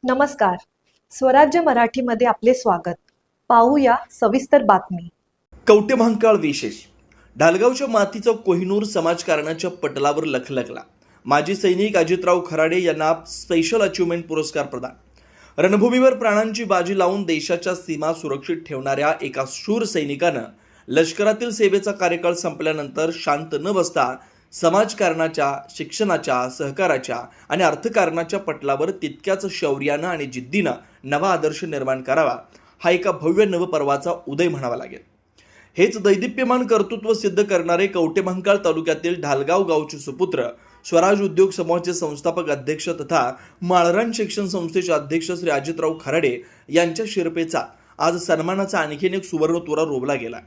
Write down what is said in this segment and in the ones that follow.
नमस्कार. स्वराज्य मराठीमध्ये आपले स्वागत. पाहूया सविस्तर बातमी. कवटेमहांकाळ विशेष. ढालगावच्या मातीचा कोहिनूर समाजकारणाच्या पटलावर लखलखला. माजी सैनिक अजितराव खराडे यांना स्पेशल अचिव्हमेंट पुरस्कार प्रदान. रणभूमीवर प्राणांची बाजी लावून देशाच्या सीमा सुरक्षित ठेवणाऱ्या एका शूर सैनिकानं लष्करातील सेवेचा कार्यकाळ संपल्यानंतर शांत न बसता समाजकारणाच्या, शिक्षणाच्या, सहकाराच्या आणि अर्थकारणाच्या पटलावर तितक्याच शौर्यानं आणि जिद्दीनं नवा आदर्श निर्माण करावा, हा एका भव्य नवपर्वाचा उदय म्हणावा लागेल. हेच दैदिप्यमान कर्तृत्व सिद्ध करणारे कवटेमहांकाळ तालुक्यातील ढालगाव गावचे सुपुत्र, स्वराज उद्योग समूहाचे संस्थापक अध्यक्ष तथा माळरान शिक्षण संस्थेचे अध्यक्ष श्री अजितराव खराडे यांच्या शिरपेचा आज सन्मानाचा आणखीन एक सुवर्ण तुरा रोवला गेला.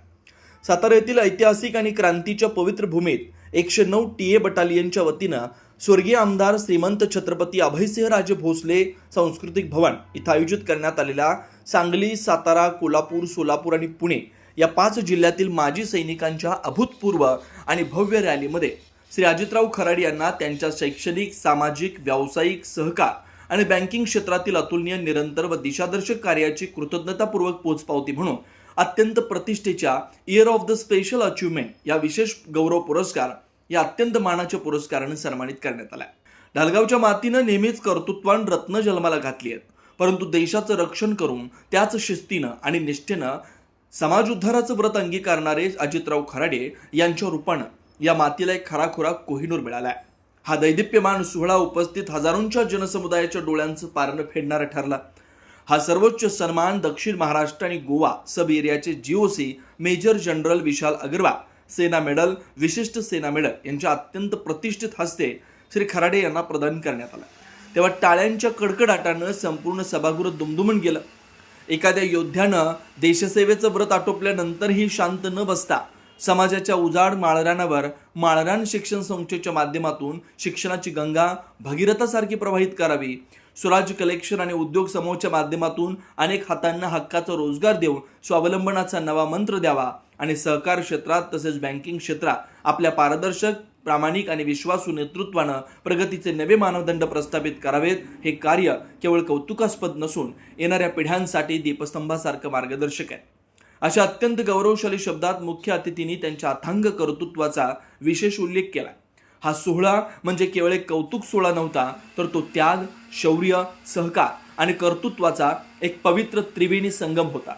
सातारा येथील ऐतिहासिक आणि क्रांतीच्या पवित्र भूमीत 109 टीए बटालियनच्या वतीनं स्वर्गीय आमदार श्रीमंत छत्रपती अभयसिंह राजे भोसले सांस्कृतिक भवन इथं आयोजित करण्यात आलेल्या सांगली, सातारा, कोल्हापूर, सोलापूर आणि पुणे या 5 जिल्ह्यातील माजी सैनिकांच्या अभूतपूर्व आणि भव्य रॅलीमध्ये श्री अजितराव खराडे यांना त्यांच्या शैक्षणिक, सामाजिक, व्यावसायिक, सहकार आणि बँकिंग क्षेत्रातील अतुलनीय, निरंतर व दिशादर्शक कार्याची कृतज्ञतापूर्वक पोचपावती म्हणून अत्यंत प्रतिष्ठेच्या year of the special achievement या विशेष गौरव पुरस्कार या अत्यंत मानाच्या पुरस्काराने सन्मानित करण्यात आला. ढालगावच्या मातीनं नेहमीच कर्तृत्वान रत्न जन्माला घातली आहेत, परंतु देशाचं रक्षण करून त्याच शिस्तीनं आणि निष्ठेनं समाज उद्धाराचं व्रत अंगीकारणारे अजितराव खराडे यांच्या रूपानं या मातीला एक खराखुरा कोहिनूर मिळालाय. हा दैदिप्यमान सोहळा उपस्थित हजारोंच्या जनसमुदायाच्या डोळ्यांचं पारणं फेडणारा ठरला. हा सर्वोच्च सन्मान दक्षिण महाराष्ट्र आणि गोवा सब एरियाचे जीओसी मेजर जनरल विशाल अग्रवाल सेना मेडल, विशिष्ट सेना मेडल यांच्या अत्यंत प्रतिष्ठित हस्ते श्री खराडे यांना प्रदान करण्यात आला. तेव्हा टाळ्यांच्या कडकडाटानं संपूर्ण सभागृह दुमदुमून गेलं. एखाद्या योद्ध्यानं देशसेवेचं व्रत आटोपल्यानंतरही शांत न बसता समाजाच्या उजाड माळरानावर माळरान शिक्षण संस्थेच्या माध्यमातून शिक्षणाची गंगा भगीरथासारखी प्रवाहित करावी, स्वराज कलेक्शन आणि उद्योग समूहाच्या माध्यमातून अनेक हातांना हक्काचा रोजगार देऊन स्वावलंबनाचा नवा मंत्र द्यावा आणि सहकार क्षेत्रात तसेच बँकिंग क्षेत्रात आपल्या पारदर्शक, प्रामाणिक आणि विश्वासू नेतृत्वानं प्रगतीचे नवे मानदंड प्रस्थापित करावेत, हे कार्य केवळ कौतुकास्पद नसून येणाऱ्या पिढ्यांसाठी दीपस्तंभासारखं मार्गदर्शक आहे. अशा अत्यंत गौरवशाली शब्दात मुख्य अतिथींनी त्यांच्या अथांग कर्तृत्वाचा विशेष उल्लेख केला. हा सोहळा म्हणजे केवळ एक कौतुक सोहळा नव्हता, तर तो त्याग, शौर्य, सहकार आणि कर्तृत्वाचा एक पवित्र त्रिवेणी संगम होता.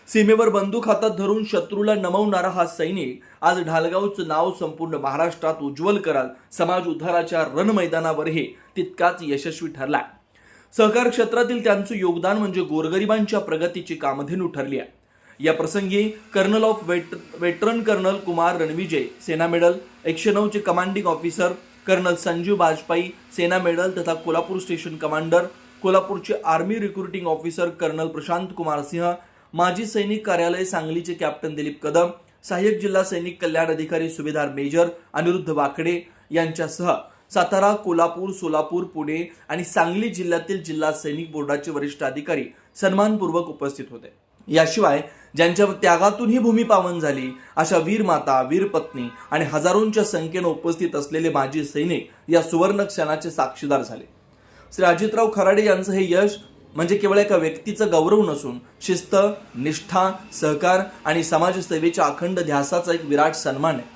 सीमेवर बंदूक हातात धरून शत्रूला नमवणारा हा सैनिक आज ढालगावचं नाव संपूर्ण महाराष्ट्रात उज्ज्वल करत समाज उद्धाराच्या रणमैदानावरही तितकाच यशस्वी ठरला. सहकार क्षेत्रातील त्यांचं योगदान म्हणजे गोरगरिबांच्या प्रगतीची कामधेनू ठरली आहे. या प्रसंगी colonel of veteran colonel Kumar Ranvijay Sena medal, 109 चे commanding officer colonel Sanjeev Bajpai Sena medal तथा कोल्हापूर स्टेशन कमांडर, कोल्हापूरचे army recruiting officer colonel Prashant Kumar Singh, माजी सैनिक कार्यालय सांगलीचे कॅप्टन दिलीप कदम, सहाय्यक जिल्हा सैनिक कल्याण अधिकारी सुभेदार मेजर अनिरुद्ध वाकडे यांच्यासह सातारा, कोल्हापूर, सोलापूर, पुणे आणि सांगली जिल्ह्यातील जिल्हा सैनिक बोर्डाचे वरिष्ठ अधिकारी सन्मानपूर्वक उपस्थित होते. याशिवाय ज्यांच्या त्यागातून ही भूमी पावन झाली अशा वीर माता, वीर पत्नी आणि हजारोंच्या संख्येनं उपस्थित असलेले माजी सैनिक या सुवर्ण क्षणाचे साक्षीदार झाले. श्री अजितराव खराडे यांचं हे यश म्हणजे केवळ एका व्यक्तीचं गौरव नसून शिस्त, निष्ठा, सहकार आणि समाजसेवेच्या अखंड ध्यासाचा एक विराट सन्मान आहे.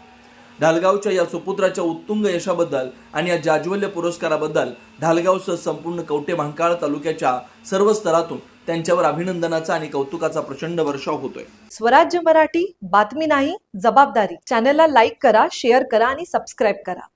ढालगावच्या या सुपुत्राच्या उत्तुंग यशाबद्दल आणि या जाज्वल्य पुरस्काराबद्दल ढालगावसह संपूर्ण कवटेमहांकाळ तालुक्याच्या सर्व स्तरातून त्यांच्यावर अभिनंदनाचा आणि कौतुकाचा प्रचंड वर्षाव होतोय. स्वराज्य मराठी, बातमी नाही जबाबदारी. चॅनलला लाईक करा, शेअर करा आणि सबस्क्राईब करा.